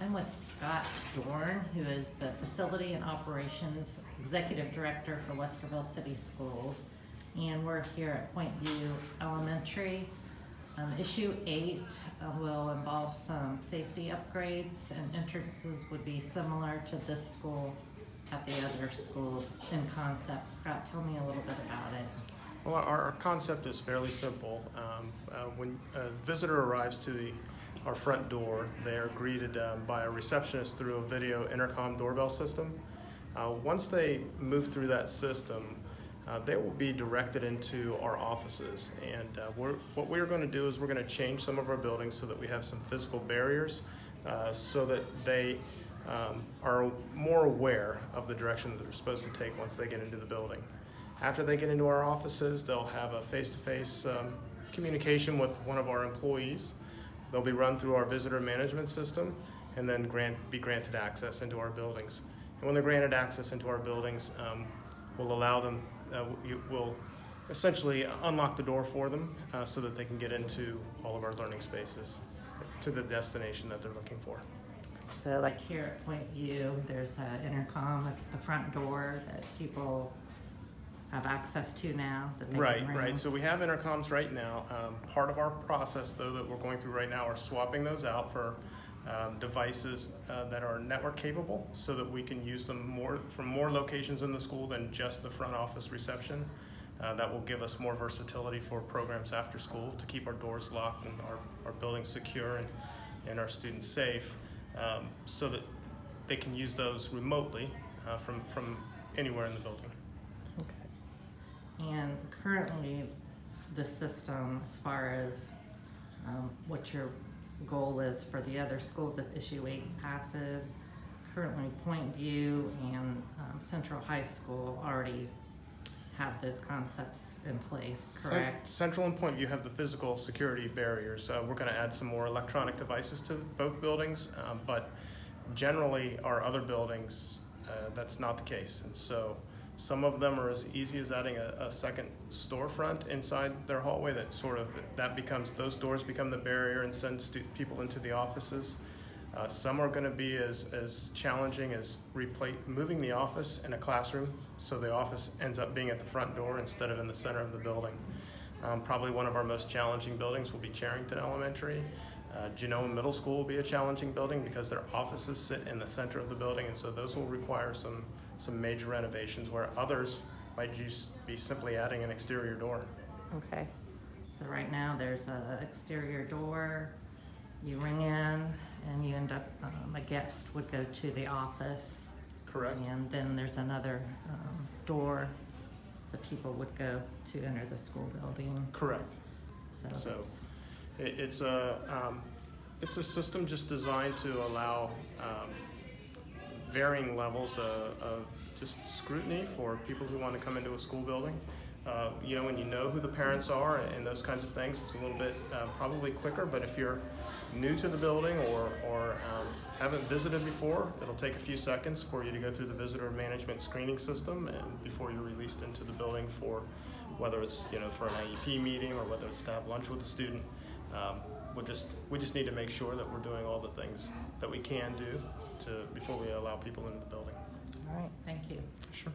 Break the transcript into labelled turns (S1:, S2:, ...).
S1: I'm with Scott Dorne, who is the Facility and Operations Executive Director for Westerville City Schools. And we're here at Point View Elementary. Issue 8 will involve some safety upgrades, and entrances would be similar to this school at the other schools in concept. Scott, tell me a little bit about it.
S2: Well, our concept is fairly simple. When a visitor arrives to our front door, they are greeted by a receptionist through a video intercom doorbell system. Once they move through that system, they will be directed into our offices. And what we're going to do is we're going to change some of our buildings so that we have some physical barriers so that they are more aware of the direction that they're supposed to take once they get into the building. After they get into our offices, they'll have a face-to-face communication with one of our employees. They'll be run through our visitor management system and then be granted access into our buildings. And when they're granted access into our buildings, we'll allow them, we'll essentially unlock the door for them so that they can get into all of our learning spaces to the destination that they're looking for.
S1: So like here at Point View, there's an intercom at the front door that people have access to now that they can ring.
S2: Right. So we have intercoms right now. Part of our process, though, that we're going through right now are swapping those out for devices that are network capable so that we can use them from more locations in the school than just the front office reception. That will give us more versatility for programs after school to keep our doors locked and our buildings secure and our students safe so that they can use those remotely from anywhere in the building.
S1: And currently, the system, as far as what your goal is for the other schools if issue 8 passes, currently Point View and Central High School already have those concepts in place, correct?
S2: Central and Point View have the physical security barriers. We're going to add some more electronic devices to both buildings, but generally our other buildings, that's not the case. And so some of them are as easy as adding a second storefront inside their hallway those doors become the barrier and sends people into the offices. Some are going to be as challenging as moving the office in a classroom so the office ends up being at the front door instead of in the center of the building. Probably one of our most challenging buildings will be Charrington Elementary. Genoa Middle School will be a challenging building because their offices sit in the center of the building, and so those will require some major renovations where others might just be simply adding an exterior door.
S1: Okay. So right now there's an exterior door. You ring in and you end up, a guest would go to the office.
S2: Correct.
S1: And then there's another door that people would go to enter the school building.
S2: Correct. So it's a system just designed to allow varying levels of just scrutiny for people who want to come into a school building. When you know who the parents are and those kinds of things, it's a little bit probably quicker, but if you're new to the building or haven't visited before, it'll take a few seconds for you to go through the visitor management screening system and before you're released into the building for whether it's for an IEP meeting or whether it's to have lunch with the student. We just need to make sure that we're doing all the things that we can do before we allow people into the building.
S1: All right, thank you.
S2: Sure.